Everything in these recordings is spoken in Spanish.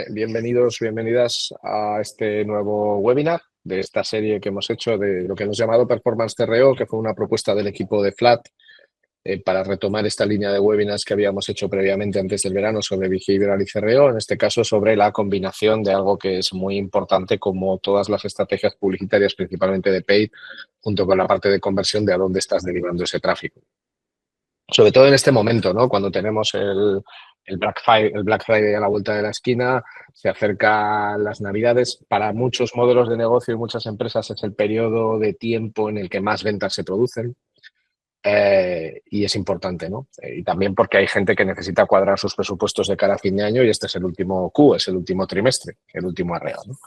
bienvenidos, bienvenidas a este nuevo webinar de esta serie que hemos hecho de lo que hemos llamado Performance CRO, que fue una propuesta del equipo de Flat para retomar esta línea de webinars que habíamos hecho previamente antes del verano sobre behavioral y CRO, en este caso sobre la combinación de algo que es muy importante como todas las estrategias publicitarias, principalmente de paid, junto con la parte de conversión de a dónde estás derivando ese tráfico. Sobre todo en este momento, ¿no? Cuando tenemos el Black Friday a la vuelta de la esquina, se acercan las Navidades. Para muchos modelos de negocio y muchas empresas es el periodo de tiempo en el que más ventas se producen. Y es importante, ¿no? Y también porque hay gente que necesita cuadrar sus presupuestos de cara a fin de año y este es el último Q, es el último trimestre, el último arreo, ¿no?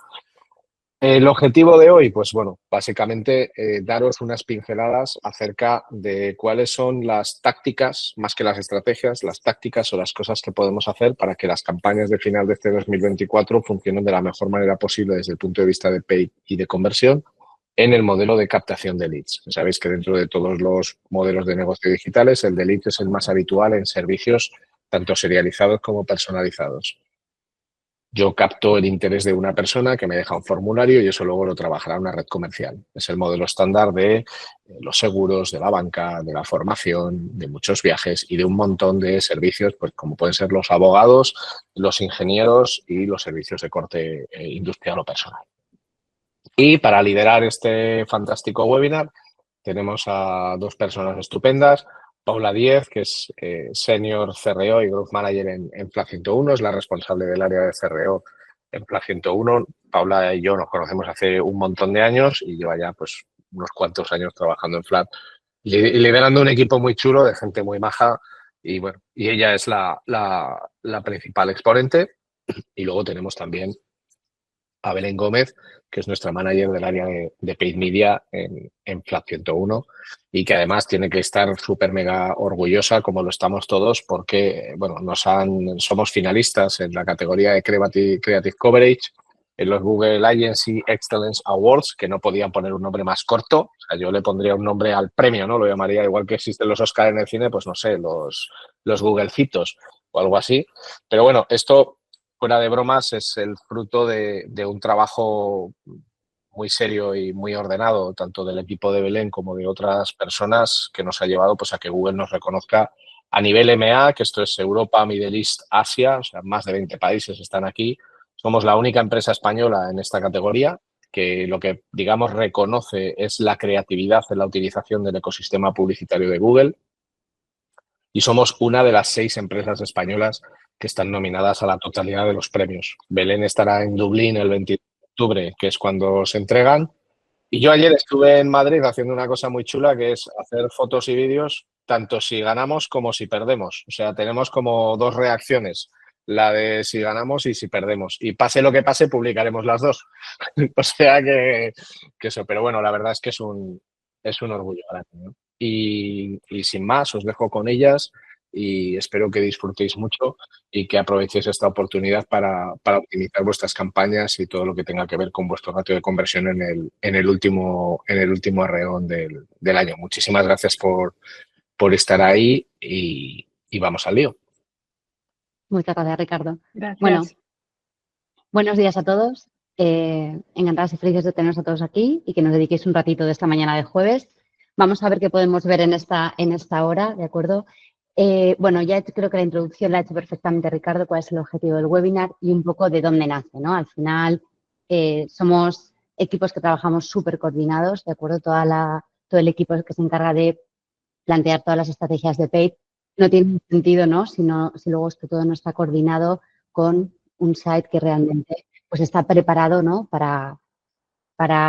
El objetivo de hoy, pues bueno, básicamente daros unas pinceladas acerca de cuáles son las tácticas, más que las estrategias, las tácticas o las cosas que podemos hacer para que las campañas de final de este 2024 funcionen de la mejor manera posible desde el punto de vista de paid y de conversión en el modelo de captación de leads. Sabéis que dentro de todos los modelos de negocio digitales, el de leads es el más habitual en servicios tanto serializados como personalizados. Yo capto el interés de una persona que me deja un formulario y eso luego lo trabajará una red comercial. Es el modelo estándar de los seguros, de la banca, de la formación, de muchos viajes y de un montón de servicios, pues como pueden ser los abogados, los ingenieros y los servicios de corte industrial o personal. Y para liderar este fantástico webinar tenemos a dos personas estupendas. Paula Díez, que es Senior CRO y Growth Manager en Flat 101, es la responsable del área de CRO en Flat 101. Paula y yo nos conocemos hace un montón de años y lleva ya pues unos cuantos años trabajando en Flat y liderando un equipo muy chulo de gente muy maja y bueno, y ella es la principal exponente. Y luego tenemos también a Belén Gómez, que es nuestra manager del área de Paid Media en Flat 101 y que además tiene que estar súper mega orgullosa, como lo estamos todos, porque bueno, somos finalistas en la categoría de Creative Coverage en los Google Agency Excellence Awards, que no podían poner un nombre más corto. O sea, yo le pondría un nombre al premio, ¿no? Lo llamaría igual que existen los Oscar en el cine, pues no sé, los Googlecitos o algo así. Pero bueno, esto fuera de bromas, es el fruto de un trabajo muy serio y muy ordenado, tanto del equipo de Belén como de otras personas, que nos ha llevado pues, a que Google nos reconozca a nivel EMEA, que esto es Europa, Middle East, Asia, o sea, más de 20 países están aquí. Somos la única empresa española en esta categoría que lo que, digamos, reconoce es la creatividad en la utilización del ecosistema publicitario de Google. Y somos una de las 6 empresas españolas que están nominadas a la totalidad de los premios. Belén estará en Dublín el 22 de octubre, que es cuando se entregan. Y yo ayer estuve en Madrid haciendo una cosa muy chula, que es hacer fotos y vídeos, tanto si ganamos como si perdemos. O sea, tenemos como dos reacciones, la de si ganamos y si perdemos. Y pase lo que pase, publicaremos las dos. O sea que eso. Pero bueno, la verdad es que es un orgullo grande, ¿no? Y sin más, os dejo con ellas y espero que disfrutéis mucho y que aprovechéis esta oportunidad para optimizar vuestras campañas y todo lo que tenga que ver con vuestro ratio de conversión en el último arreón del año. Muchísimas gracias por estar ahí y vamos al lío. Muchas gracias, Ricardo. Gracias. Bueno, buenos días a todos. Encantadas y felices de teneros a todos aquí y que nos dediquéis un ratito de esta mañana de jueves. Vamos a ver qué podemos ver en esta hora, ¿de acuerdo? Bueno, ya creo que la introducción la ha hecho perfectamente Ricardo, cuál es el objetivo del webinar y un poco de dónde nace, ¿no? Al final, somos equipos que trabajamos súper coordinados, ¿de acuerdo? Todo el equipo que se encarga de plantear todas las estrategias de paid no tiene sentido, ¿no? Si luego esto todo no está coordinado con un site que realmente pues está preparado, ¿no? Para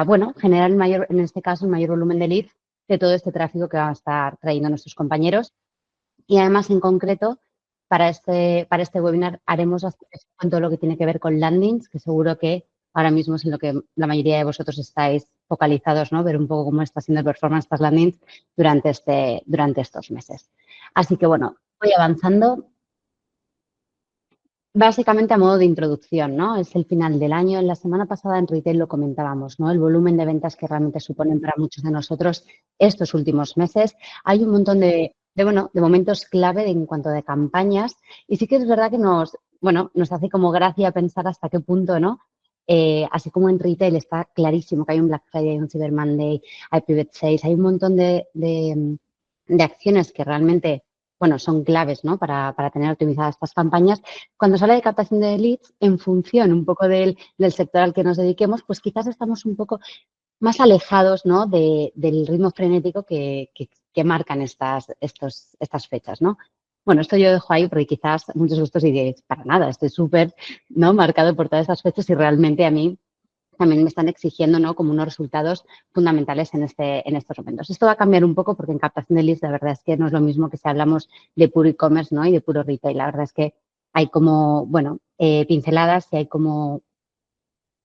bueno, generar en este caso, el mayor volumen de leads de todo este tráfico que van a estar trayendo nuestros compañeros. Y además, en concreto, para este webinar haremos todo lo que tiene que ver con landings, que seguro que ahora mismo es en lo que la mayoría de vosotros estáis focalizados, ¿no? Ver un poco cómo está siendo el performance de estas landings durante estos meses. Así que, bueno, voy avanzando. Básicamente a modo de introducción, ¿no? Es el final del año. La semana pasada en Retail lo comentábamos, ¿no? El volumen de ventas que realmente suponen para muchos de nosotros estos últimos meses. Hay un montón de momentos clave en cuanto a campañas y sí que es verdad que nos bueno, nos hace como gracia pensar hasta qué punto, ¿no? Así como en retail está clarísimo que hay un Black Friday, un Cyber Monday, hay Private Sales, hay un montón de acciones que realmente, bueno, son claves, ¿no? Para tener optimizadas estas campañas. Cuando se habla de captación de leads, en función un poco del sector al que nos dediquemos, pues quizás estamos un poco más alejados, ¿no? Del ritmo frenético que marcan estas fechas, ¿no? Bueno, esto yo dejo ahí porque quizás muchos de vosotros diréis, para nada, estoy súper, ¿no? Marcado por todas estas fechas y realmente a mí también me están exigiendo, ¿no? Como unos resultados fundamentales en estos momentos. Esto va a cambiar un poco porque en captación de leads la verdad es que no es lo mismo que si hablamos de puro e-commerce, ¿no? Y de puro retail. La verdad es que hay como, bueno, pinceladas y hay como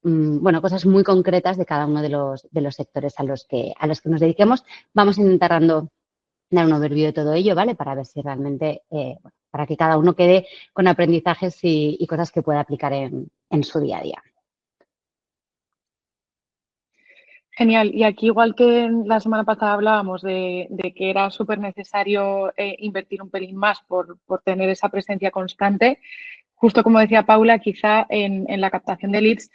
bueno, cosas muy concretas de cada uno de los sectores a los que nos dediquemos. Vamos a intentar dar un overview de todo ello, ¿vale? Para ver si realmente, bueno, para que cada uno quede con aprendizajes y cosas que pueda aplicar en su día a día. Genial. Y aquí, igual que la semana pasada hablábamos de que era súper necesario invertir un pelín más por tener esa presencia constante, justo como decía Paula, quizá en la captación de leads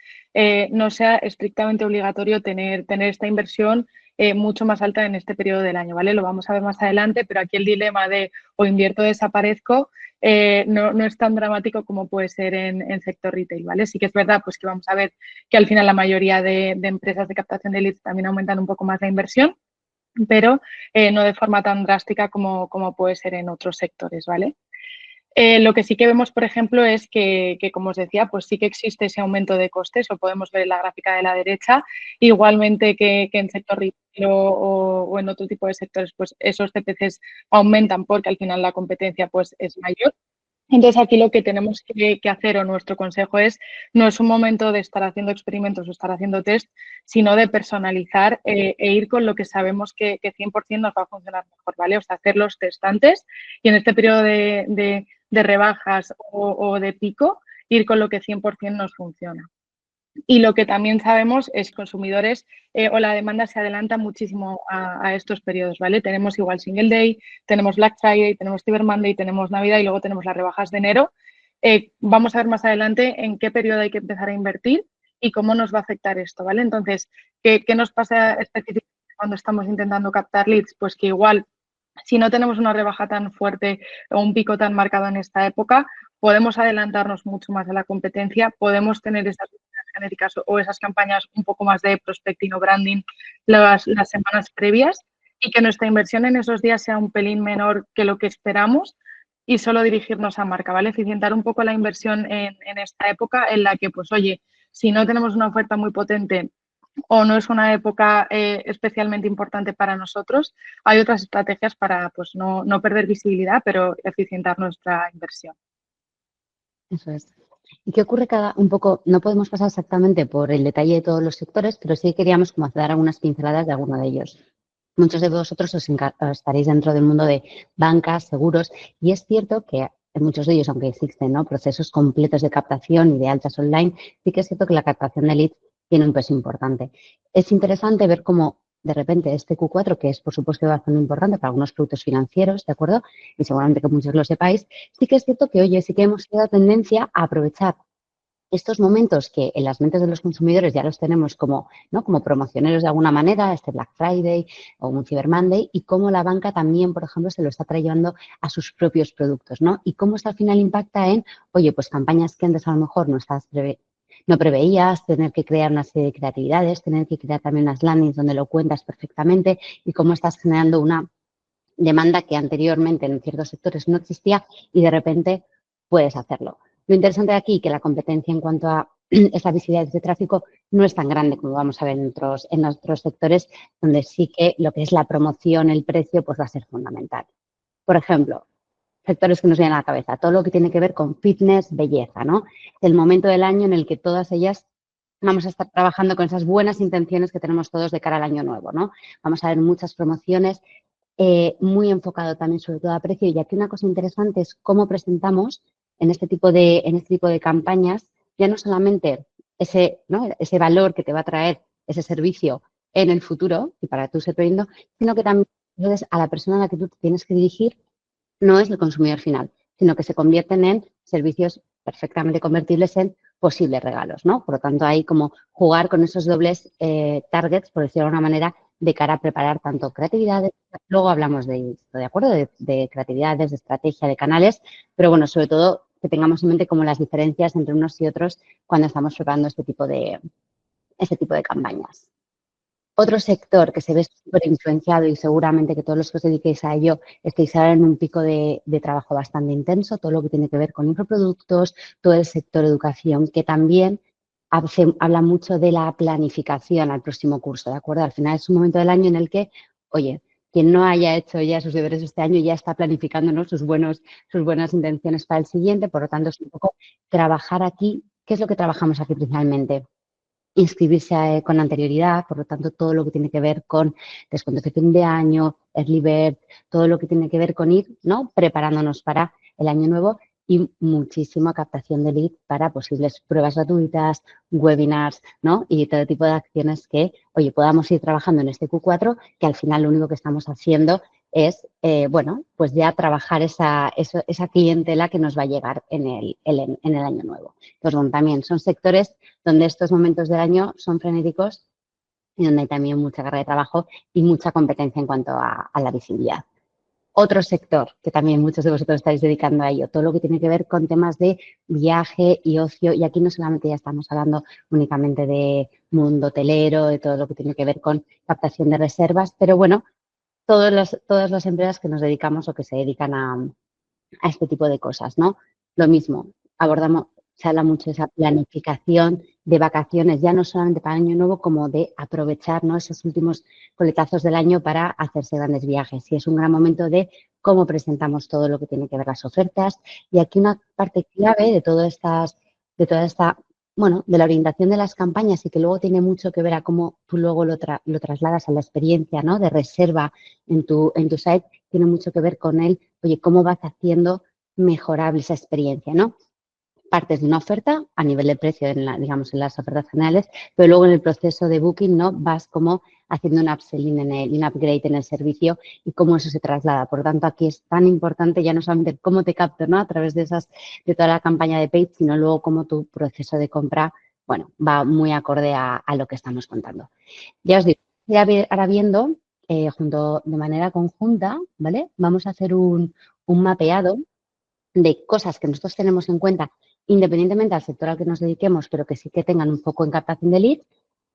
no sea estrictamente obligatorio tener esta inversión mucho más alta en este periodo del año, ¿vale? Lo vamos a ver más adelante, pero aquí el dilema de o invierto o desaparezco no es tan dramático como puede ser en sector retail, ¿vale? Sí que es verdad pues que vamos a ver que al final la mayoría de empresas de captación de leads también aumentan un poco más la inversión, pero no de forma tan drástica como puede ser en otros sectores, ¿vale? Lo que sí que vemos, por ejemplo, es que, como os decía, pues sí que existe ese aumento de costes, o podemos ver en la gráfica de la derecha, igualmente que en sector retail o en otro tipo de sectores, pues esos CPCs aumentan porque al final la competencia pues es mayor. Entonces, aquí lo que tenemos que hacer, o nuestro consejo es, no es un momento de estar haciendo experimentos o estar haciendo test, sino de personalizar e ir con lo que sabemos que 100% nos va a funcionar mejor, ¿vale? O sea, hacer los test antes y en este periodo de rebajas o de pico, ir con lo que 100% nos funciona. Y lo que también sabemos es que consumidores o la demanda se adelanta muchísimo a estos periodos, ¿vale? Tenemos igual Single Day, tenemos Black Friday, tenemos Cyber Monday, tenemos Navidad y luego tenemos las rebajas de enero. Vamos a ver más adelante en qué periodo hay que empezar a invertir y cómo nos va a afectar esto, ¿vale? Entonces, ¿qué nos pasa específicamente cuando estamos intentando captar leads? Pues que igual, si no tenemos una rebaja tan fuerte o un pico tan marcado en esta época, podemos adelantarnos mucho más a la competencia, podemos tener esas genéricas o esas campañas un poco más de prospecting o branding las semanas previas y que nuestra inversión en esos días sea un pelín menor que lo que esperamos y solo dirigirnos a marca, ¿vale? Eficientar un poco la inversión en esta época en la que, pues, oye, si no tenemos una oferta muy potente o no es una época especialmente importante para nosotros, hay otras estrategias para, pues, no perder visibilidad, pero eficientar nuestra inversión. Eso es. ¿Y qué ocurre un poco? No podemos pasar exactamente por el detalle de todos los sectores, pero sí queríamos como dar algunas pinceladas de alguno de ellos. Muchos de vosotros os estaréis dentro del mundo de bancas, seguros, y es cierto que en muchos de ellos, aunque existen, ¿no?, procesos completos de captación y de altas online, sí que es cierto que la captación de leads tiene un peso importante. Es interesante ver cómo de repente este Q4, que es por supuesto bastante importante para algunos productos financieros, ¿de acuerdo? Y seguramente que muchos lo sepáis, sí que es cierto que, oye, sí que hemos tenido tendencia a aprovechar estos momentos que en las mentes de los consumidores ya los tenemos como, ¿no?, como promocioneros de alguna manera, este Black Friday o un Cyber Monday, y cómo la banca también, por ejemplo, se lo está trayendo a sus propios productos, ¿no? Y cómo esto al final impacta en, oye, pues campañas que antes a lo mejor no preveías, tener que crear una serie de creatividades, tener que crear también unas landings donde lo cuentas perfectamente y cómo estás generando una demanda que anteriormente en ciertos sectores no existía y de repente puedes hacerlo. Lo interesante de aquí es que la competencia en cuanto a esta visibilidad de tráfico no es tan grande como vamos a ver en otros sectores donde sí que lo que es la promoción, el precio, pues va a ser fundamental. Por ejemplo, sectores que nos vienen a la cabeza, todo lo que tiene que ver con fitness, belleza, ¿no? El momento del año en el que todas ellas vamos a estar trabajando con esas buenas intenciones que tenemos todos de cara al año nuevo, ¿no? Vamos a ver muchas promociones, muy enfocado también sobre todo a precio. Y aquí una cosa interesante es cómo presentamos en este tipo de campañas ya no solamente ese, ¿no?, ese valor que te va a traer ese servicio en el futuro y para tu ser premium, sino que también entonces, a la persona a la que tú te tienes que dirigir no es el consumidor final, sino que se convierten en servicios perfectamente convertibles en posibles regalos, ¿no? Por lo tanto, hay como jugar con esos dobles targets, por decirlo de alguna manera, de cara a preparar tanto creatividades, luego hablamos de esto, ¿de acuerdo? De creatividades, de estrategia, de canales, pero bueno, sobre todo que tengamos en mente como las diferencias entre unos y otros cuando estamos preparando este tipo de campañas. Otro sector que se ve súper influenciado y seguramente que todos los que os dediquéis a ello estéis ahora en un pico de trabajo bastante intenso, todo lo que tiene que ver con infoproductos, todo el sector educación, que también habla mucho de la planificación al próximo curso, ¿de acuerdo? Al final es un momento del año en el que, oye, quien no haya hecho ya sus deberes este año ya está planificando, ¿no?, sus buenas intenciones para el siguiente, por lo tanto es un poco trabajar aquí. ¿Qué es lo que trabajamos aquí principalmente? Inscribirse con anterioridad, por lo tanto, todo lo que tiene que ver con descuentos de fin de año, early bird, todo lo que tiene que ver con ir, ¿no?, preparándonos para el año nuevo y muchísima captación de lead para posibles pruebas gratuitas, webinars, ¿no?, y todo tipo de acciones que, oye, podamos ir trabajando en este Q4, que al final lo único que estamos haciendo es, bueno, pues ya trabajar esa clientela que nos va a llegar en el año nuevo. Entonces, bueno, también son sectores donde estos momentos del año son frenéticos y donde hay también mucha carga de trabajo y mucha competencia en cuanto a la visibilidad. Otro sector que también muchos de vosotros estáis dedicando a ello, todo lo que tiene que ver con temas de viaje y ocio, y aquí no solamente ya estamos hablando únicamente de mundo hotelero, de todo lo que tiene que ver con captación de reservas, pero bueno, todas las empresas que nos dedicamos o que se dedican a este tipo de cosas, ¿no? Lo mismo, se habla mucho de esa planificación de vacaciones, ya no solamente para el año nuevo, como de aprovechar, ¿no?, esos últimos coletazos del año para hacerse grandes viajes. Y es un gran momento de cómo presentamos todo lo que tiene que ver las ofertas. Y aquí una parte clave de toda esta, bueno, de la orientación de las campañas y que luego tiene mucho que ver a cómo tú luego lo trasladas a la experiencia, ¿no?, de reserva en tu site, tiene mucho que ver con oye, cómo vas haciendo mejorable esa experiencia, ¿no? Partes de una oferta a nivel de precio, digamos, en las ofertas generales, pero luego en el proceso de booking, ¿no?, vas como haciendo un upselling un upgrade en el servicio y cómo eso se traslada. Por lo tanto, aquí es tan importante ya no solamente cómo te capto, ¿no?, a través de toda la campaña de paid, sino luego cómo tu proceso de compra, bueno, va muy acorde a lo que estamos contando. Ya os digo, ahora viendo, junto de manera conjunta, ¿vale? Vamos a hacer un mapeado de cosas que nosotros tenemos en cuenta, independientemente del sector al que nos dediquemos, pero que sí que tengan un foco en captación de leads,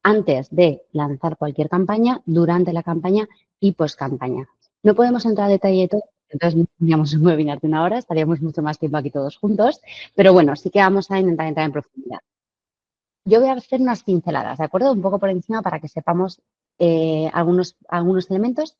antes de lanzar cualquier campaña, durante la campaña y post campaña. No podemos entrar a detalle de todo, entonces tendríamos un webinar de 1 hora, estaríamos mucho más tiempo aquí todos juntos, pero bueno, sí que vamos a intentar entrar en profundidad. Yo voy a hacer unas pinceladas, ¿de acuerdo? Un poco por encima para que sepamos algunos elementos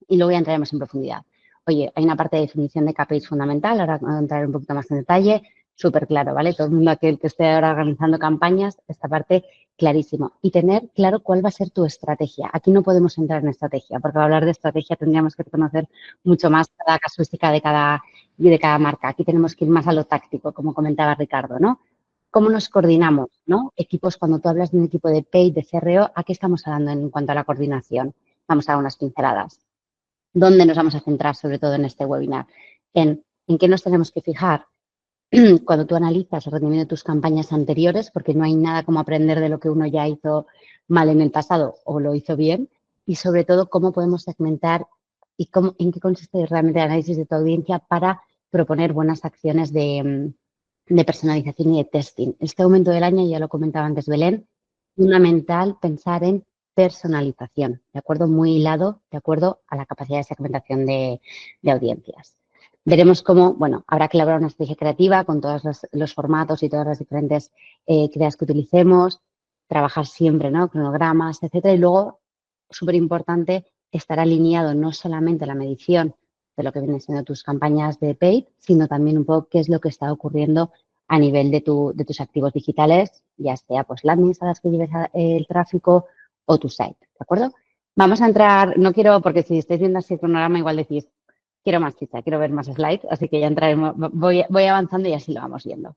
y luego ya entraremos en profundidad. Oye, hay una parte de definición de KPIs fundamental, ahora voy a entrar un poquito más en detalle, súper claro, ¿vale? Todo el mundo aquel que esté ahora organizando campañas, esta parte clarísimo. Y tener claro cuál va a ser tu estrategia. Aquí no podemos entrar en estrategia, porque para hablar de estrategia tendríamos que conocer mucho más cada casuística de cada marca. Aquí tenemos que ir más a lo táctico, como comentaba Ricardo, ¿no? ¿Cómo nos coordinamos, ¿no? Equipos, cuando tú hablas de un equipo de paid, de CRO, ¿a qué estamos hablando en cuanto a la coordinación? Vamos a dar unas pinceladas. ¿Dónde nos vamos a centrar, sobre todo en este webinar? En qué nos tenemos que fijar cuando tú analizas el rendimiento de tus campañas anteriores, porque no hay nada como aprender de lo que uno ya hizo mal en el pasado o lo hizo bien, y sobre todo cómo podemos segmentar y en qué consiste realmente el análisis de tu audiencia para proponer buenas acciones de personalización y de testing. Este momento del año, ya lo comentaba antes Belén, fundamental pensar en personalización, ¿de acuerdo? Muy hilado, de acuerdo a la capacidad de segmentación de audiencias. Veremos cómo, bueno, habrá que elaborar una estrategia creativa con todos los formatos y todas las diferentes ideas que utilicemos, trabajar siempre, ¿no?, cronogramas, etcétera. Y luego, súper importante, estar alineado no solamente a la medición de lo que vienen siendo tus campañas de paid, sino también un poco qué es lo que está ocurriendo a nivel de tus activos digitales, ya sea pues landings a las que lleves el tráfico o tu site, ¿de acuerdo? Vamos a entrar, no quiero, porque si estáis viendo así el cronograma igual decís, quiero más chicha, quiero ver más slides, así que ya entraremos, voy avanzando y así lo vamos viendo.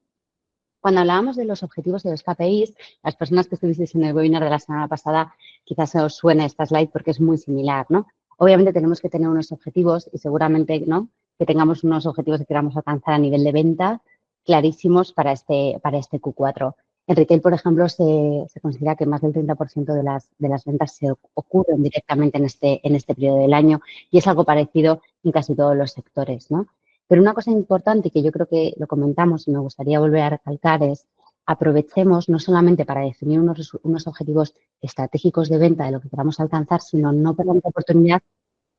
Cuando hablábamos de los objetivos de los KPIs, las personas que estuvisteis en el webinar de la semana pasada, quizás os suene esta slide porque es muy similar, ¿no? Obviamente tenemos que tener unos objetivos y seguramente, ¿no?, que tengamos unos objetivos que queramos alcanzar a nivel de venta, clarísimos para este Q4. En retail, por ejemplo, se considera que más del 30% de las ventas se ocurren directamente en este periodo del año y es algo parecido en casi todos los sectores, ¿no? Pero una cosa importante que yo creo que lo comentamos y me gustaría volver a recalcar es aprovechemos no solamente para definir unos objetivos estratégicos de venta de lo que queramos alcanzar, sino no perdamos la oportunidad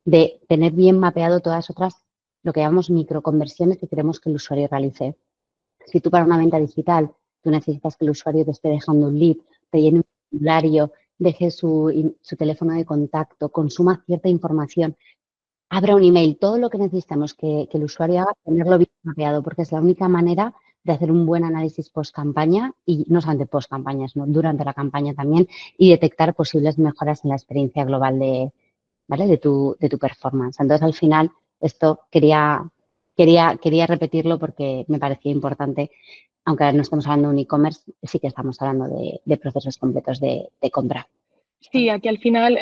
de tener bien mapeado todas otras, lo que llamamos microconversiones que queremos que el usuario realice. Si tú para una venta digital, tú necesitas que el usuario te esté dejando un lead, te llene un formulario, deje su teléfono de contacto, consuma cierta información, abra un email, todo lo que necesitamos que el usuario haga, tenerlo bien mapeado, porque es la única manera de hacer un buen análisis post-campaña y no solamente post-campaña, sino durante la campaña también y detectar posibles mejoras en la experiencia global ¿vale? de tu performance. Entonces, al final, esto quería repetirlo porque me parecía importante, aunque no estamos hablando de un e-commerce, sí que estamos hablando de procesos completos de compra. Sí, aquí al final,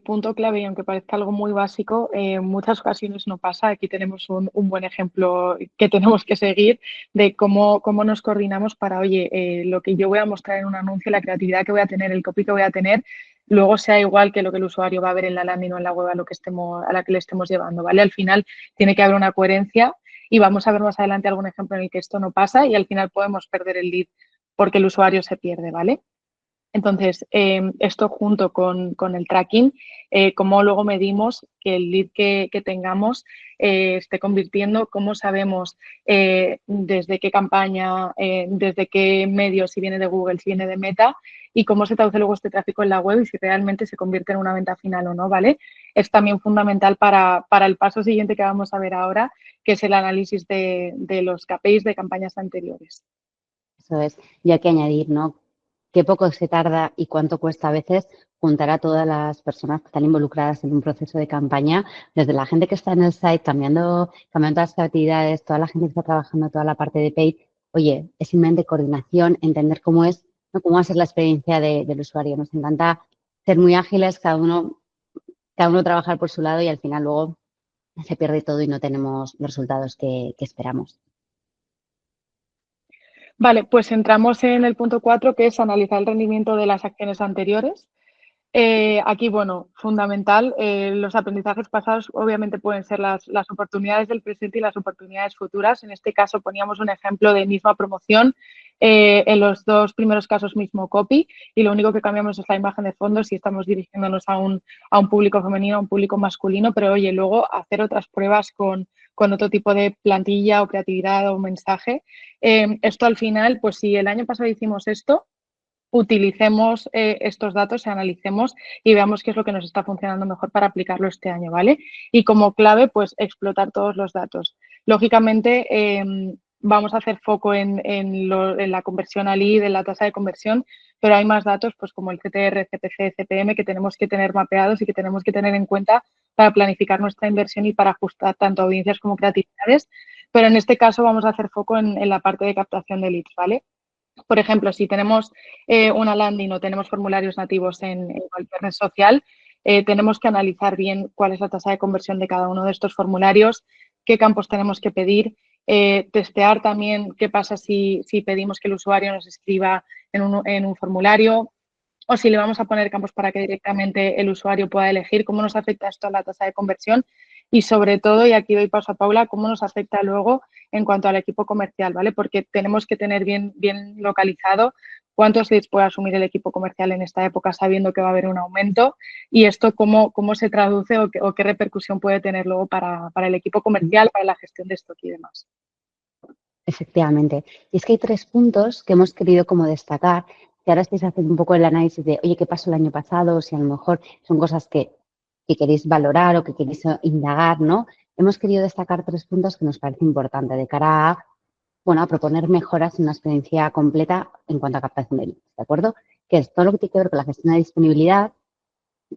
punto clave, y aunque parezca algo muy básico, en muchas ocasiones no pasa. Aquí tenemos un buen ejemplo que tenemos que seguir de cómo nos coordinamos para, oye, lo que yo voy a mostrar en un anuncio, la creatividad que voy a tener, el copy que voy a tener, luego sea igual que lo que el usuario va a ver en la landing o en la web a la que le estemos llevando, ¿vale? Al final tiene que haber una coherencia y vamos a ver más adelante algún ejemplo en el que esto no pasa y al final podemos perder el lead porque el usuario se pierde, ¿vale? Entonces, esto junto con el tracking, cómo luego medimos que el lead que tengamos esté convirtiendo, cómo sabemos desde qué campaña, desde qué medio, si viene de Google, si viene de Meta, y cómo se traduce luego este tráfico en la web y si realmente se convierte en una venta final o no, ¿vale? Es también fundamental para el paso siguiente que vamos a ver ahora, que es el análisis de los KPIs de campañas anteriores. Eso es, y hay que añadir, ¿no? Qué poco se tarda y cuánto cuesta a veces juntar a todas las personas que están involucradas en un proceso de campaña, desde la gente que está en el site, cambiando todas las actividades, toda la gente que está trabajando toda la parte de paid. Oye, es simplemente coordinación, entender cómo es, ¿no? Cómo va a ser la experiencia del usuario. Nos encanta ser muy ágiles, cada uno trabajar por su lado y al final luego se pierde todo y no tenemos los resultados que esperamos. Vale, pues entramos en el punto 4, que es analizar el rendimiento de las acciones anteriores. Aquí, bueno, fundamental, los aprendizajes pasados obviamente pueden ser las oportunidades del presente y las oportunidades futuras. En este caso poníamos un ejemplo de misma promoción, en los dos primeros casos mismo copy y lo único que cambiamos es la imagen de fondo si estamos dirigiéndonos a un público femenino, a un público masculino, pero oye, luego hacer otras pruebas con otro tipo de plantilla o creatividad o mensaje. Esto al final, pues si el año pasado hicimos esto, utilicemos estos datos, analicemos y veamos qué es lo que nos está funcionando mejor para aplicarlo este año, ¿vale? Y como clave, pues explotar todos los datos. Lógicamente, vamos a hacer foco en la conversión al lead, en la tasa de conversión, pero hay más datos, pues como el CTR, CPC, CPM, que tenemos que tener mapeados y que tenemos que tener en cuenta para planificar nuestra inversión y para ajustar tanto audiencias como creatividades. Pero en este caso vamos a hacer foco en la parte de captación de leads, ¿vale? Por ejemplo, si tenemos una landing o tenemos formularios nativos en cualquier red social, tenemos que analizar bien cuál es la tasa de conversión de cada uno de estos formularios, qué campos tenemos que pedir, testear también qué pasa si pedimos que el usuario nos escriba en un formulario o si le vamos a poner campos para que directamente el usuario pueda elegir, cómo nos afecta esto a la tasa de conversión y sobre todo, y aquí doy paso a Paula, cómo nos afecta luego en cuanto al equipo comercial, ¿vale? Porque tenemos que tener bien localizado cuántos leads puede asumir el equipo comercial en esta época sabiendo que va a haber un aumento y esto cómo se traduce o qué repercusión puede tener luego para el equipo comercial, para la gestión de stock y demás. Efectivamente. Y es que hay 3 puntos que hemos querido como destacar, que ahora estáis haciendo un poco el análisis de, oye, ¿qué pasó el año pasado? Si a lo mejor son cosas que queréis valorar o que queréis indagar, ¿no? Hemos querido destacar 3 puntos que nos parece importante de cara a, bueno, a proponer mejoras en una experiencia completa en cuanto a captación de leads, ¿de acuerdo? Que es todo lo que tiene que ver con la gestión de disponibilidad,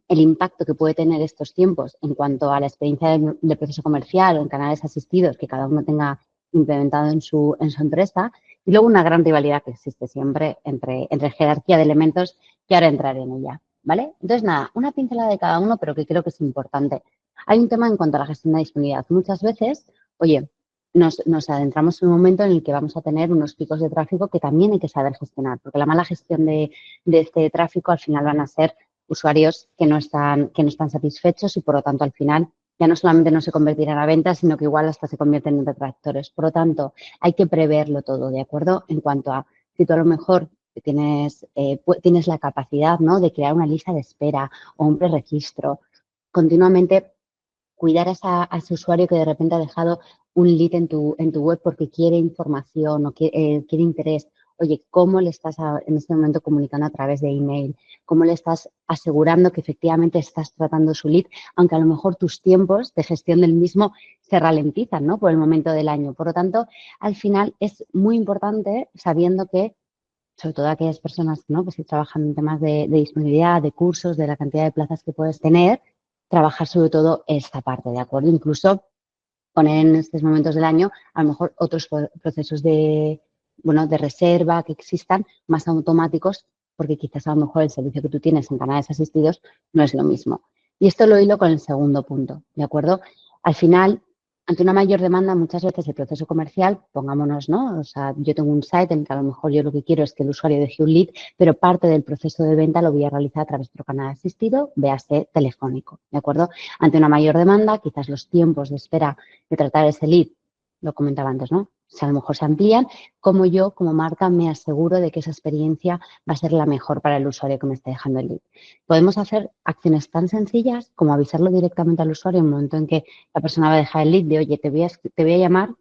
el impacto que puede tener estos tiempos en cuanto a la experiencia de proceso comercial o en canales asistidos que cada uno tenga implementado en su empresa y luego una gran rivalidad que existe siempre entre jerarquía de elementos que ahora entraré en ella, ¿vale? Entonces, nada, una pincelada de cada uno, pero que creo que es importante. Hay un tema en cuanto a la gestión de disponibilidad. Muchas veces, oye, nos adentramos en un momento en el que vamos a tener unos picos de tráfico que también hay que saber gestionar, porque la mala gestión de este tráfico al final van a ser usuarios que no están satisfechos y, por lo tanto, al final ya no solamente no se convertirán a ventas, sino que igual hasta se convierten en detractores. Por lo tanto, hay que preverlo todo, ¿de acuerdo? En cuanto a si tú a lo mejor tienes la capacidad, ¿no?, de crear una lista de espera o un preregistro, continuamente cuidar a ese usuario que de repente ha dejado un lead en tu web porque quiere información o quiere interés. Oye, ¿cómo le estás en este momento comunicando a través de email? ¿Cómo le estás asegurando que efectivamente estás tratando su lead? Aunque a lo mejor tus tiempos de gestión del mismo se ralentizan, ¿no?, por el momento del año. Por lo tanto, al final es muy importante, sabiendo que, sobre todo aquellas personas, ¿no?, que se trabajan en temas de disponibilidad, de cursos, de la cantidad de plazas que puedes tener, trabajar sobre todo esta parte, ¿de acuerdo? Incluso poner en estos momentos del año a lo mejor otros procesos de reserva que existan más automáticos, porque quizás a lo mejor el servicio que tú tienes en canales asistidos no es lo mismo. Y esto lo hilo con el segundo punto, ¿de acuerdo? Al final, ante una mayor demanda, muchas veces el proceso comercial, pongámonos, ¿no? O sea, yo tengo un site en el que a lo mejor yo lo que quiero es que el usuario deje un lead, pero parte del proceso de venta lo voy a realizar a través de otro canal asistido, véase telefónico, ¿de acuerdo? Ante una mayor demanda, quizás los tiempos de espera de tratar ese lead, lo comentaba antes, ¿no? Si a lo mejor se amplían, como yo, como marca, me aseguro de que esa experiencia va a ser la mejor para el usuario que me esté dejando el lead. Podemos hacer acciones tan sencillas como avisarlo directamente al usuario en el momento en que la persona va a dejar el lead de, oye, te voy a llamar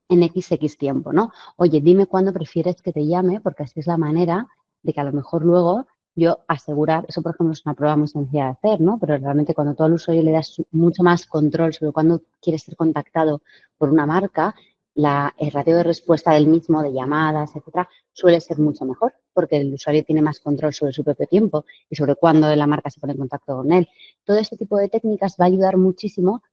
en XX tiempo, ¿no? Oye, dime cuándo prefieres que te llame, porque así es la manera de que a lo mejor luego yo asegurar, eso por ejemplo es una prueba muy sencilla de hacer, ¿no? Pero realmente cuando tú al usuario le das mucho más control sobre cuándo quieres ser contactado por una marca, el ratio de respuesta del mismo, de llamadas, etcétera, suele ser mucho mejor, porque el usuario tiene más control sobre su propio tiempo y sobre cuándo la marca se pone en contacto con él. Todo este tipo de técnicas va a ayudar muchísimo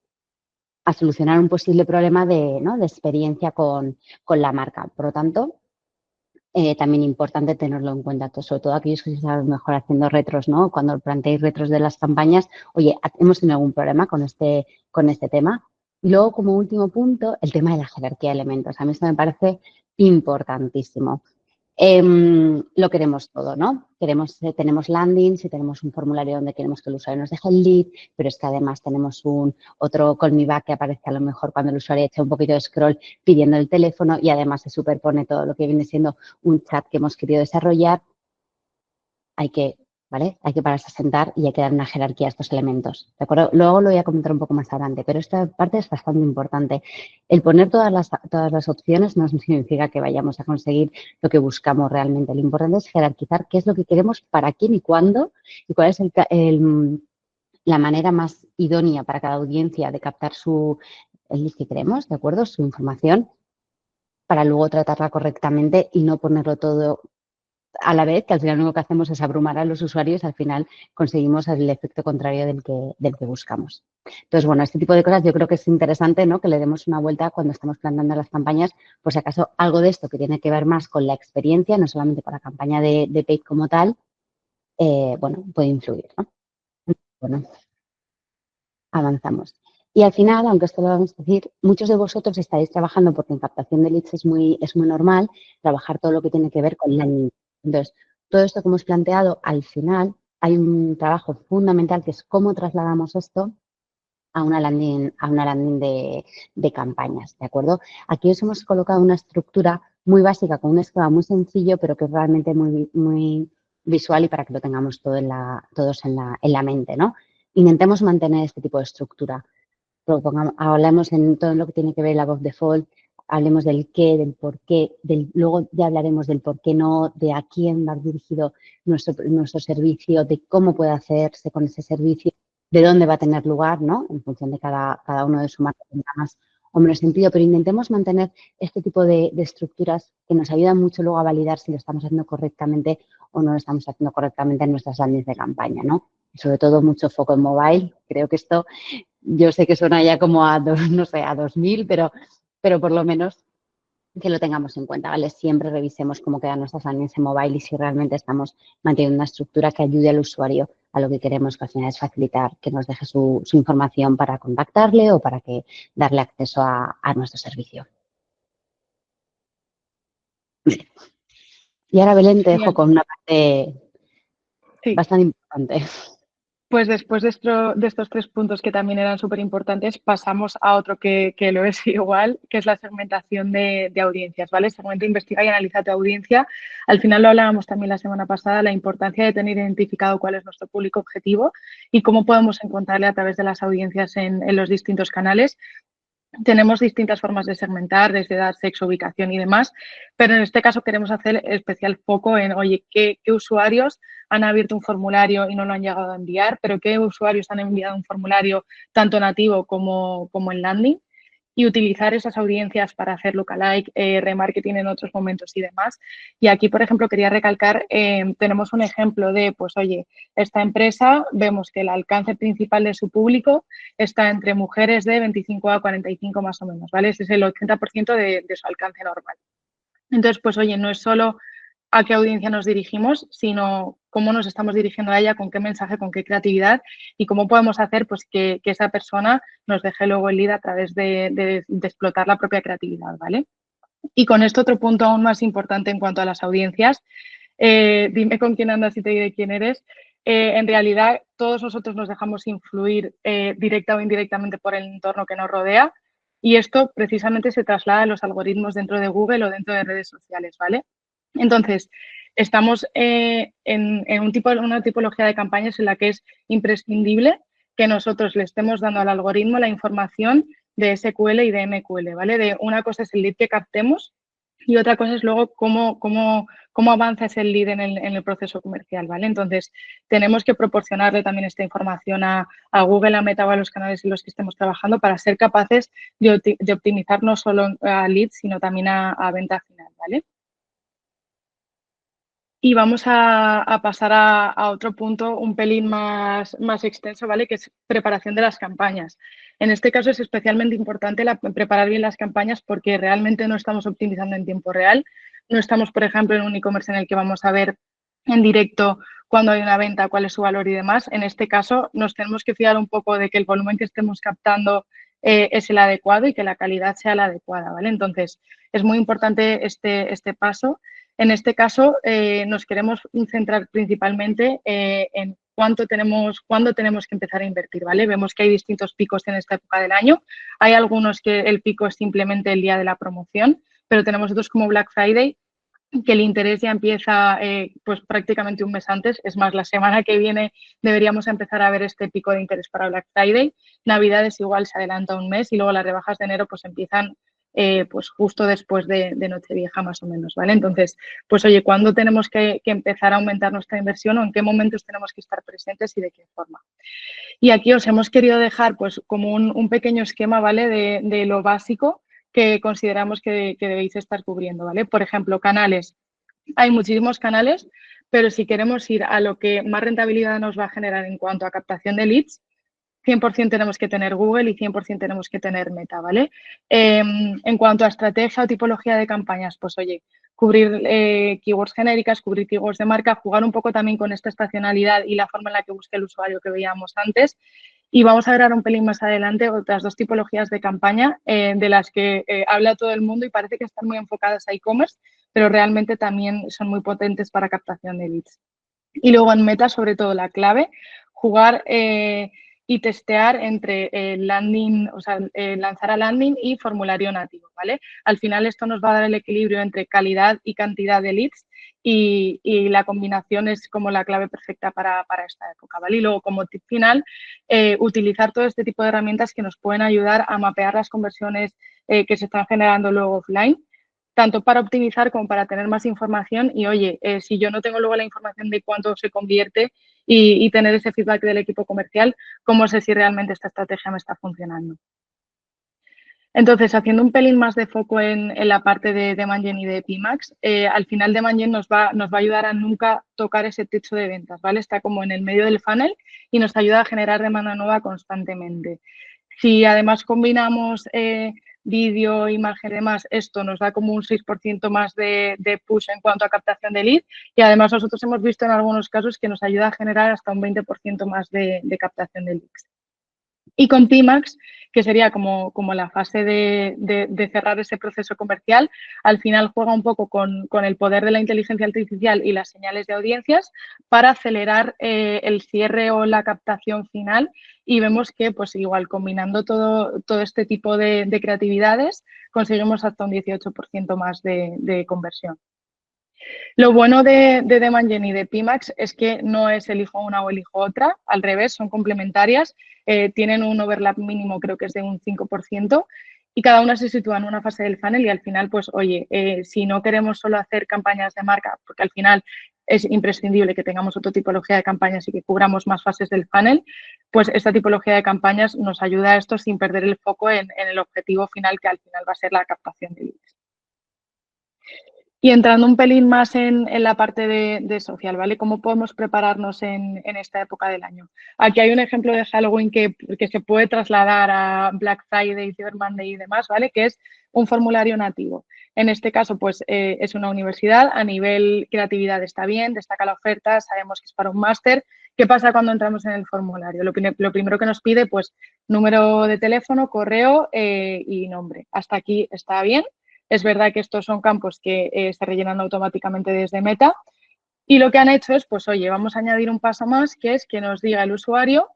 a solucionar un posible problema de experiencia con la marca. Por lo tanto, también importante tenerlo en cuenta, sobre todo aquellos que se saben mejor haciendo retros, ¿no? Cuando planteéis retros de las campañas, oye, ¿hemos tenido algún problema con este tema? Y luego, como último punto, el tema de la jerarquía de elementos. A mí esto me parece importantísimo. Lo queremos todo, ¿no? Tenemos landings y tenemos un formulario donde queremos que el usuario nos deje el lead, pero es que además tenemos otro call me back que aparece a lo mejor cuando el usuario echa un poquito de scroll pidiendo el teléfono y además se superpone todo lo que viene siendo un chat que hemos querido desarrollar. Hay que pararse a sentar y hay que dar una jerarquía a estos elementos, ¿de acuerdo? Luego lo voy a comentar un poco más adelante, pero esta parte es bastante importante. El poner todas las opciones no significa que vayamos a conseguir lo que buscamos realmente. Lo importante es jerarquizar qué es lo que queremos, para quién y cuándo, y cuál es la manera más idónea para cada audiencia de captar el lead que queremos, ¿de acuerdo? Su información, para luego tratarla correctamente y no ponerlo todo a la vez, que al final lo único que hacemos es abrumar a los usuarios, al final conseguimos el efecto contrario del que buscamos. Entonces, bueno, este tipo de cosas yo creo que es interesante, ¿no?, que le demos una vuelta cuando estamos planteando las campañas, por si acaso algo de esto que tiene que ver más con la experiencia, no solamente con la campaña de paid como tal, puede influir, ¿no? Bueno, avanzamos. Y al final, aunque esto lo vamos a decir, muchos de vosotros estáis trabajando, porque en captación de leads es muy normal trabajar todo lo que tiene que ver con landing. Entonces, todo esto que hemos planteado, al final hay un trabajo fundamental que es cómo trasladamos esto a una landing de campañas, ¿de acuerdo? Aquí os hemos colocado una estructura muy básica con un esquema muy sencillo, pero que es realmente muy, muy visual y para que lo tengamos todos en la mente, ¿no? Intentemos mantener este tipo de estructura. Hablamos en todo lo que tiene que ver la voz default, hablemos del qué, del por qué, luego ya hablaremos del por qué no, de a quién va dirigido nuestro servicio, de cómo puede hacerse con ese servicio, de dónde va a tener lugar, ¿no? En función de cada uno de su marca, tenga más o menos sentido, pero intentemos mantener este tipo de estructuras que nos ayudan mucho luego a validar si lo estamos haciendo correctamente o no lo estamos haciendo correctamente en nuestras landings de campaña, ¿no? Y sobre todo mucho foco en mobile. Creo que esto, yo sé que suena ya como a 2000, pero por lo menos que lo tengamos en cuenta, ¿vale? Siempre revisemos cómo quedan nuestras landings en mobile y si realmente estamos manteniendo una estructura que ayude al usuario a lo que queremos, que al final es facilitar que nos deje su información para contactarle o para que darle acceso a nuestro servicio. Y ahora, Belén, te dejo Bien. con una parte Sí. bastante importante. Pues después de estos 3 puntos que también eran súper importantes, pasamos a otro que lo es igual, que es la segmentación de audiencias, ¿vale? Segmenta, investiga y analiza tu audiencia. Al final lo hablábamos también la semana pasada, la importancia de tener identificado cuál es nuestro público objetivo y cómo podemos encontrarle a través de las audiencias en los distintos canales. Tenemos distintas formas de segmentar, desde edad, sexo, ubicación y demás, pero en este caso queremos hacer especial foco en, oye, ¿qué usuarios han abierto un formulario y no lo han llegado a enviar? Pero ¿qué usuarios han enviado un formulario tanto nativo como en landing? Y utilizar esas audiencias para hacer lookalike, remarketing en otros momentos y demás. Y aquí, por ejemplo, quería recalcar, tenemos un ejemplo de, pues, oye, esta empresa, vemos que el alcance principal de su público está entre mujeres de 25 a 45 más o menos, ¿vale? Ese es el 80% de su alcance normal. Entonces, pues, oye, no es solo a qué audiencia nos dirigimos, sino cómo nos estamos dirigiendo a ella, con qué mensaje, con qué creatividad y cómo podemos hacer pues, que esa persona nos deje luego el lead a través de explotar la propia creatividad, ¿vale? Y con esto otro punto aún más importante en cuanto a las audiencias, dime con quién andas y te diré quién eres. En realidad, todos nosotros nos dejamos influir directa o indirectamente por el entorno que nos rodea y esto precisamente se traslada a los algoritmos dentro de Google o dentro de redes sociales, ¿vale? Entonces, estamos en una tipología de campañas en la que es imprescindible que nosotros le estemos dando al algoritmo la información de SQL y de MQL, ¿vale? De una cosa es el lead que captemos y otra cosa es luego cómo avanza ese lead en el proceso comercial, ¿vale? Entonces, tenemos que proporcionarle también esta información a Google, a Meta o a los canales en los que estemos trabajando para ser capaces de optimizar no solo a leads, sino también a venta final, ¿vale? Y vamos a pasar a otro punto un pelín más extenso, ¿vale? Que es preparación de las campañas. En este caso es especialmente importante preparar bien las campañas porque realmente no estamos optimizando en tiempo real. No estamos, por ejemplo, en un e-commerce en el que vamos a ver en directo cuando hay una venta, cuál es su valor y demás. En este caso nos tenemos que fiar un poco de que el volumen que estemos captando es el adecuado y que la calidad sea la adecuada, ¿vale? Entonces, es muy importante este paso. En este caso, nos queremos centrar principalmente en cuándo tenemos que empezar a invertir, ¿vale? Vemos que hay distintos picos en esta época del año. Hay algunos que el pico es simplemente el día de la promoción, pero tenemos otros como Black Friday, que el interés ya empieza pues prácticamente un mes antes. Es más, la semana que viene deberíamos empezar a ver este pico de interés para Black Friday. Navidades igual se adelanta un mes y luego las rebajas de enero pues empiezan pues justo después de Nochevieja más o menos, ¿vale? Entonces, pues oye, ¿cuándo tenemos que empezar a aumentar nuestra inversión o en qué momentos tenemos que estar presentes y de qué forma? Y aquí os hemos querido dejar pues como un pequeño esquema, ¿vale? De lo básico que consideramos que debéis estar cubriendo, ¿vale? Por ejemplo, canales. Hay muchísimos canales, pero si queremos ir a lo que más rentabilidad nos va a generar en cuanto a captación de leads, 100% tenemos que tener Google y 100% tenemos que tener Meta, ¿vale? En cuanto a estrategia o tipología de campañas, pues oye, cubrir keywords genéricas, cubrir keywords de marca, jugar un poco también con esta estacionalidad y la forma en la que busque el usuario que veíamos antes. Y vamos a ver un pelín más adelante otras dos tipologías de campaña de las que habla todo el mundo y parece que están muy enfocadas a e-commerce, pero realmente también son muy potentes para captación de leads. Y luego en Meta, sobre todo, la clave, jugar y testear entre landing, o sea, lanzar a landing y formulario nativo, ¿vale? Al final esto nos va a dar el equilibrio entre calidad y cantidad de leads y la combinación es como la clave perfecta para esta época, ¿vale? Y luego como tip final, utilizar todo este tipo de herramientas que nos pueden ayudar a mapear las conversiones que se están generando luego offline, tanto para optimizar como para tener más información y, oye, si yo no tengo luego la información de cuánto se convierte y tener ese feedback del equipo comercial, ¿cómo sé si realmente esta estrategia me está funcionando? Entonces, haciendo un pelín más de foco en la parte de Demand Gen y de Pimax, al final Demand Gen nos va a ayudar a nunca tocar ese techo de ventas, ¿vale? Está como en el medio del funnel y nos ayuda a generar demanda nueva constantemente. Si además combinamos vídeo, imagen y demás, esto nos da como un 6% más de push en cuanto a captación de lead y además nosotros hemos visto en algunos casos que nos ayuda a generar hasta un 20% más de captación de leads. Y con Pimax, que sería como la fase de cerrar ese proceso comercial, al final juega un poco con el poder de la inteligencia artificial y las señales de audiencias para acelerar el cierre o la captación final y vemos que pues igual combinando todo este tipo de creatividades conseguimos hasta un 18% más de conversión. Lo bueno de Demand Gen y de Pimax es que no es elijo una o elijo otra, al revés, son complementarias, tienen un overlap mínimo, creo que es de un 5%, y cada una se sitúa en una fase del funnel y al final, pues oye, si no queremos solo hacer campañas de marca, porque al final es imprescindible que tengamos otra tipología de campañas y que cubramos más fases del funnel, pues esta tipología de campañas nos ayuda a esto sin perder el foco en el objetivo final, que al final va a ser la captación de leads. Y entrando un pelín más en la parte de social, ¿vale? ¿Cómo podemos prepararnos en esta época del año? Aquí hay un ejemplo de Halloween que se puede trasladar a Black Friday, Cyber Monday y demás, ¿vale? Que es un formulario nativo. En este caso, pues es una universidad, a nivel creatividad está bien, destaca la oferta, sabemos que es para un máster. ¿Qué pasa cuando entramos en el formulario? Lo primero que nos pide, pues, número de teléfono, correo y nombre. Hasta aquí está bien. Es verdad que estos son campos que se rellenan automáticamente desde Meta y lo que han hecho es, pues oye, vamos a añadir un paso más, que es que nos diga el usuario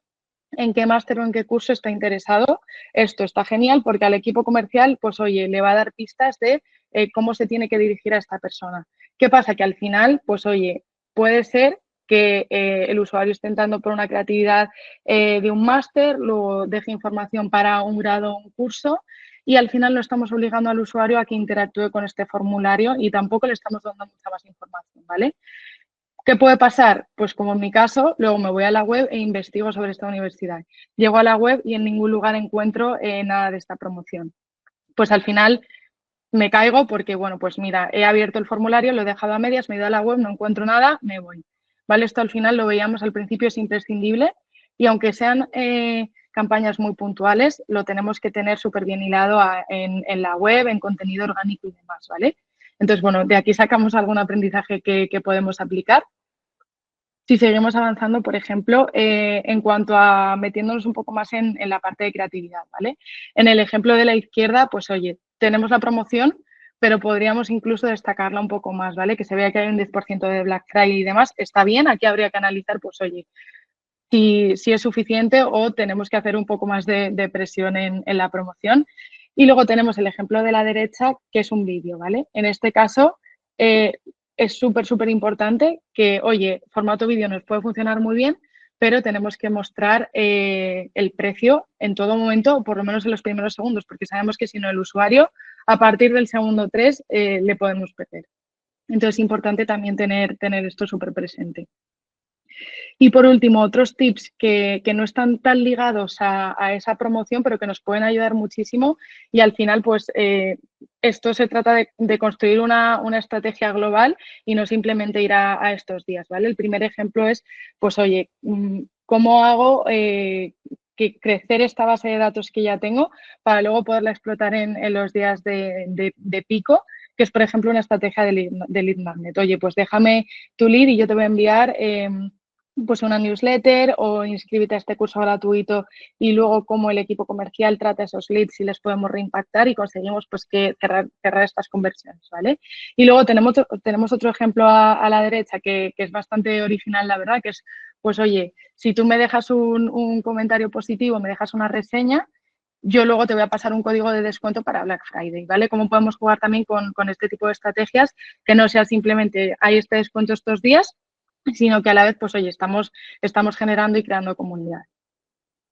en qué máster o en qué curso está interesado. Esto está genial porque al equipo comercial, pues oye, le va a dar pistas de cómo se tiene que dirigir a esta persona. ¿Qué pasa? Que al final, pues oye, puede ser que el usuario esté entrando por una creatividad de un máster, luego deje información para un grado o un curso y al final no estamos obligando al usuario a que interactúe con este formulario y tampoco le estamos dando mucha más información, ¿vale? ¿Qué puede pasar? Pues como en mi caso, luego me voy a la web e investigo sobre esta universidad. Llego a la web y en ningún lugar encuentro nada de esta promoción. Pues al final me caigo porque, bueno, pues mira, he abierto el formulario, lo he dejado a medias, me he ido a la web, no encuentro nada, me voy. ¿Vale? Esto al final lo veíamos al principio, es imprescindible y aunque sean campañas muy puntuales, lo tenemos que tener súper bien hilado en la web, en contenido orgánico y demás, ¿vale? Entonces, bueno, de aquí sacamos algún aprendizaje que podemos aplicar. Si seguimos avanzando, por ejemplo, en cuanto a metiéndonos un poco más en la parte de creatividad, ¿vale? En el ejemplo de la izquierda, pues oye, tenemos la promoción, pero podríamos incluso destacarla un poco más, ¿vale? Que se vea que hay un 10% de Black Friday y demás, está bien, aquí habría que analizar, pues oye, si es suficiente o tenemos que hacer un poco más de presión en la promoción. Y luego tenemos el ejemplo de la derecha, que es un vídeo, ¿vale? En este caso, es súper importante que, oye, formato vídeo nos puede funcionar muy bien, pero tenemos que mostrar el precio en todo momento, o por lo menos en los primeros segundos, porque sabemos que si no el usuario, a partir del segundo 3, le podemos perder. Entonces, es importante también tener esto súper presente. Y por último, otros tips que no están tan ligados a esa promoción, pero que nos pueden ayudar muchísimo y al final, pues esto se trata de construir una estrategia global y no simplemente ir a estos días, ¿vale? El primer ejemplo es, pues oye, ¿cómo hago que crecer esta base de datos que ya tengo para luego poderla explotar en los días de pico? Que es, por ejemplo, una estrategia de lead magnet. Oye, pues déjame tu lead y yo te voy a enviar pues una newsletter o inscríbete a este curso gratuito y luego cómo el equipo comercial trata esos leads y les podemos reimpactar y conseguimos pues que cerrar estas conversiones, ¿vale? Y luego tenemos otro ejemplo a la derecha que es bastante original, la verdad, que es, pues oye, si tú me dejas un comentario positivo, me dejas una reseña, yo luego te voy a pasar un código de descuento para Black Friday, ¿vale? ¿Cómo podemos jugar también con este tipo de estrategias? Que no sea simplemente hay este descuento estos días, sino que a la vez, pues oye, estamos generando y creando comunidad.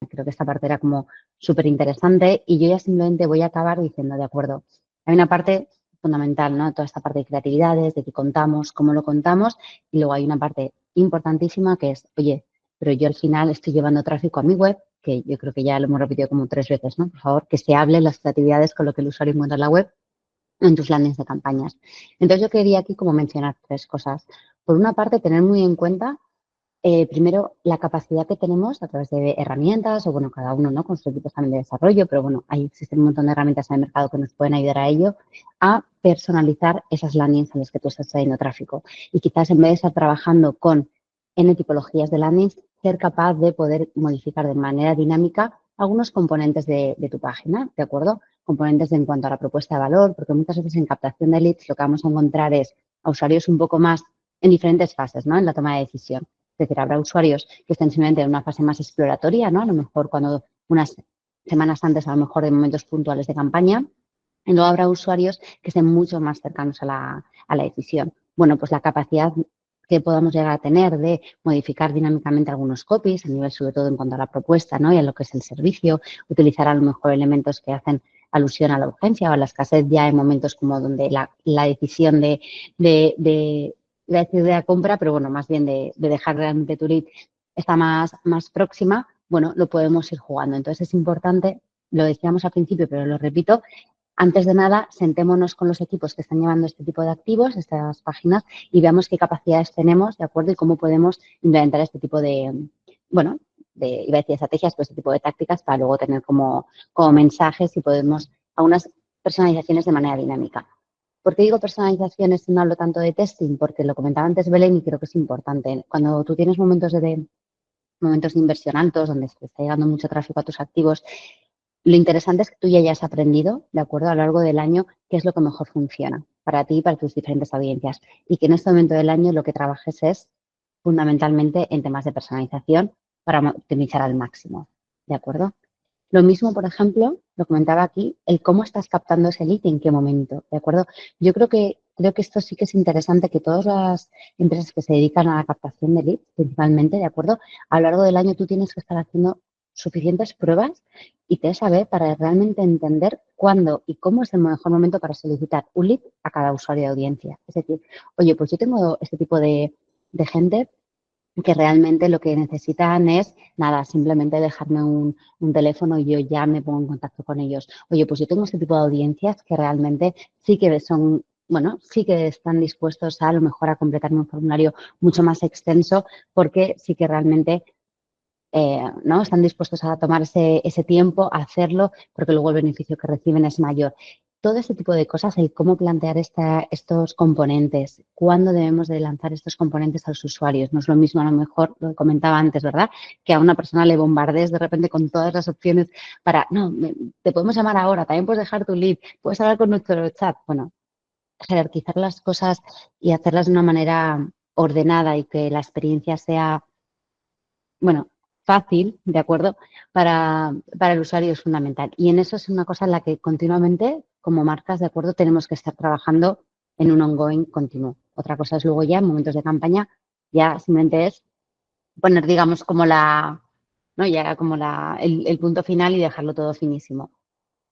Creo que esta parte era como súper interesante y yo ya simplemente voy a acabar diciendo, de acuerdo, hay una parte fundamental, ¿no? Toda esta parte de creatividades, de qué contamos, cómo lo contamos y luego hay una parte importantísima que es, oye, pero yo al final estoy llevando tráfico a mi web, que yo creo que ya lo hemos repetido como 3 veces, ¿no? Por favor, que se hable las creatividades con lo que el usuario encuentra en la web o en tus landings de campañas. Entonces yo quería aquí como mencionar 3 cosas. Por una parte, tener muy en cuenta primero, la capacidad que tenemos a través de herramientas, o bueno, cada uno, ¿no?, con sus equipos también de desarrollo, pero bueno, ahí existen un montón de herramientas en el mercado que nos pueden ayudar a ello, a personalizar esas landings en las que tú estás trayendo tráfico. Y quizás en vez de estar trabajando con N tipologías de landings, ser capaz de poder modificar de manera dinámica algunos componentes de tu página, ¿de acuerdo? Componentes en cuanto a la propuesta de valor, porque muchas veces en captación de leads lo que vamos a encontrar es a usuarios un poco más en diferentes fases, ¿no?, en la toma de decisión. Es decir, habrá usuarios que estén simplemente en una fase más exploratoria, ¿no?, a lo mejor cuando unas semanas antes, a lo mejor de momentos puntuales de campaña, y luego habrá usuarios que estén mucho más cercanos a la decisión. Bueno, pues la capacidad que podamos llegar a tener de modificar dinámicamente algunos copies, a nivel sobre todo en cuanto a la propuesta, ¿no?, y a lo que es el servicio, utilizar a lo mejor elementos que hacen alusión a la urgencia o a la escasez ya en momentos como donde la decisión de la compra, pero bueno, más bien de dejar realmente tu lead está más próxima, bueno, lo podemos ir jugando. Entonces es importante, lo decíamos al principio, pero lo repito, antes de nada, sentémonos con los equipos que están llevando este tipo de activos, estas páginas, y veamos qué capacidades tenemos, ¿de acuerdo? Y cómo podemos implementar este tipo de, bueno, iba a decir estrategias, pues este tipo de tácticas para luego tener como mensajes y podemos a unas personalizaciones de manera dinámica. ¿Por qué digo personalizaciones y no hablo tanto de testing? Porque lo comentaba antes Belén y creo que es importante. Cuando tú tienes momentos de inversión altos, donde se está llegando mucho tráfico a tus activos, lo interesante es que tú ya hayas aprendido, de acuerdo, a lo largo del año, qué es lo que mejor funciona para ti y para tus diferentes audiencias. Y que en este momento del año lo que trabajes es fundamentalmente en temas de personalización para optimizar al máximo, ¿de acuerdo? Lo mismo, por ejemplo, lo comentaba aquí, el cómo estás captando ese lead y en qué momento, ¿de acuerdo? Yo creo que esto sí que es interesante que todas las empresas que se dedican a la captación de leads, principalmente, ¿de acuerdo? A lo largo del año tú tienes que estar haciendo suficientes pruebas y te saber para realmente entender cuándo y cómo es el mejor momento para solicitar un lead a cada usuario de audiencia. Es decir, oye, pues yo tengo este tipo de gente que realmente lo que necesitan es, nada, simplemente dejarme un teléfono y yo ya me pongo en contacto con ellos. Oye, pues yo tengo este tipo de audiencias que realmente sí que son, bueno, sí que están dispuestos a lo mejor a completarme un formulario mucho más extenso porque sí que realmente ¿no?, están dispuestos a tomar ese tiempo, a hacerlo, porque luego el beneficio que reciben es mayor. Todo este tipo de cosas, el cómo plantear estos componentes, cuándo debemos de lanzar estos componentes a los usuarios. No es lo mismo, a lo mejor, lo comentaba antes, ¿verdad?, que a una persona le bombardees de repente con todas las opciones para, no, te podemos llamar ahora, también puedes dejar tu lead, puedes hablar con nuestro chat. Bueno, jerarquizar las cosas y hacerlas de una manera ordenada y que la experiencia sea, bueno, fácil, ¿de acuerdo?, para el usuario es fundamental. Y en eso es una cosa en la que continuamente, como marcas, ¿de acuerdo?, tenemos que estar trabajando en un ongoing continuo. Otra cosa es luego ya, en momentos de campaña, ya simplemente es poner, digamos, como ¿no?, ya como el punto final y dejarlo todo finísimo.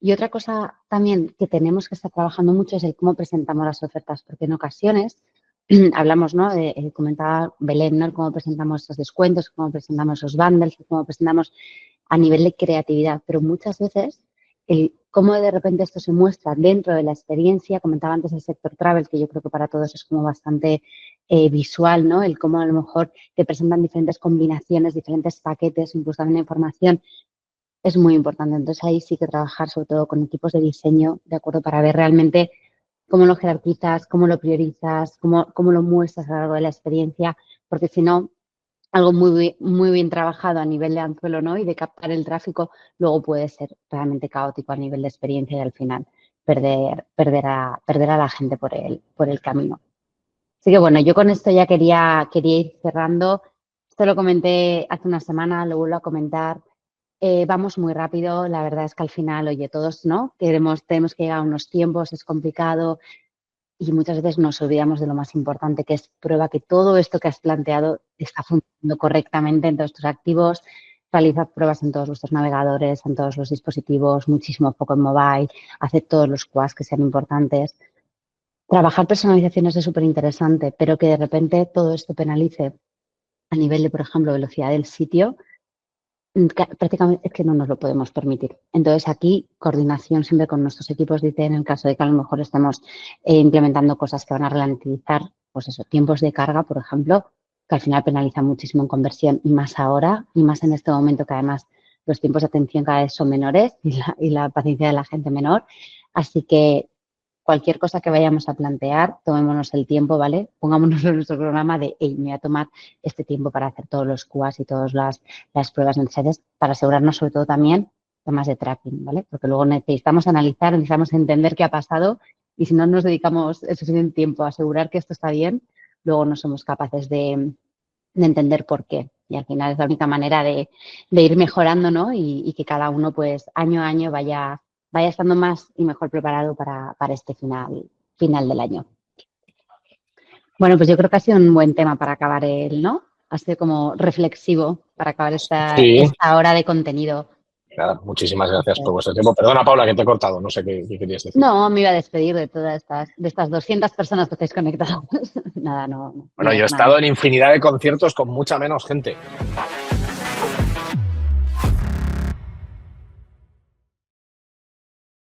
Y otra cosa también que tenemos que estar trabajando mucho es el cómo presentamos las ofertas, porque en ocasiones hablamos, ¿no?, comentaba Belén, ¿no?, el cómo presentamos estos descuentos, cómo presentamos esos bundles, cómo presentamos a nivel de creatividad, pero muchas veces el cómo de repente esto se muestra dentro de la experiencia, comentaba antes el sector travel, que yo creo que para todos es como bastante visual, ¿no?, el cómo a lo mejor te presentan diferentes combinaciones, diferentes paquetes, incluso también información, es muy importante. Entonces, ahí sí que trabajar sobre todo con equipos de diseño, ¿de acuerdo?, para ver realmente cómo lo jerarquizas, cómo lo priorizas, cómo lo muestras a lo largo de la experiencia, porque si no, algo muy bien trabajado a nivel de anzuelo, ¿no?, y de captar el tráfico, luego puede ser realmente caótico a nivel de experiencia y al final perder a la gente por el camino. Así que bueno, yo con esto ya quería ir cerrando. Esto lo comenté hace una semana, lo vuelvo a comentar. Vamos muy rápido, la verdad es que al final, oye, todos, ¿no?, tenemos que llegar a unos tiempos, es complicado y muchas veces nos olvidamos de lo más importante, que es prueba que todo esto que has planteado está funcionando correctamente en todos tus activos. Realiza pruebas en todos vuestros navegadores, en todos los dispositivos, muchísimo foco en mobile, haced todos los QAs que sean importantes. Trabajar personalizaciones es súper interesante, pero que de repente todo esto penalice a nivel de, por ejemplo, velocidad del sitio, prácticamente es que no nos lo podemos permitir. Entonces, aquí, coordinación siempre con nuestros equipos de IT en el caso de que a lo mejor estemos implementando cosas que van a ralentizar, pues eso, tiempos de carga, por ejemplo, que al final penaliza muchísimo en conversión y más ahora y más en este momento que además los tiempos de atención cada vez son menores y la paciencia de la gente menor. Así que cualquier cosa que vayamos a plantear, tomémonos el tiempo, ¿vale? Pongámonos en nuestro programa de, hey, me voy a tomar este tiempo para hacer todos los QAs y todas las pruebas necesarias para asegurarnos sobre todo también temas de tracking, ¿vale? Porque luego necesitamos analizar, necesitamos entender qué ha pasado y si no nos dedicamos el suficiente tiempo a asegurar que esto está bien, luego no somos capaces de entender por qué. Y al final es la única manera de ir mejorando, ¿no? Y que cada uno, pues, año a año vaya estando más y mejor preparado para este final del año. Bueno, pues yo creo que ha sido un buen tema para acabar ¿no? Ha sido como reflexivo para acabar esta hora de contenido. Nada, muchísimas gracias por vuestro tiempo. Perdona, Paula, que te he cortado. No sé qué querías decir. No, me iba a despedir de todas estas 200 personas que estáis conectadas. Nada, no. Bueno, yo he estado en infinidad de conciertos con mucha menos gente.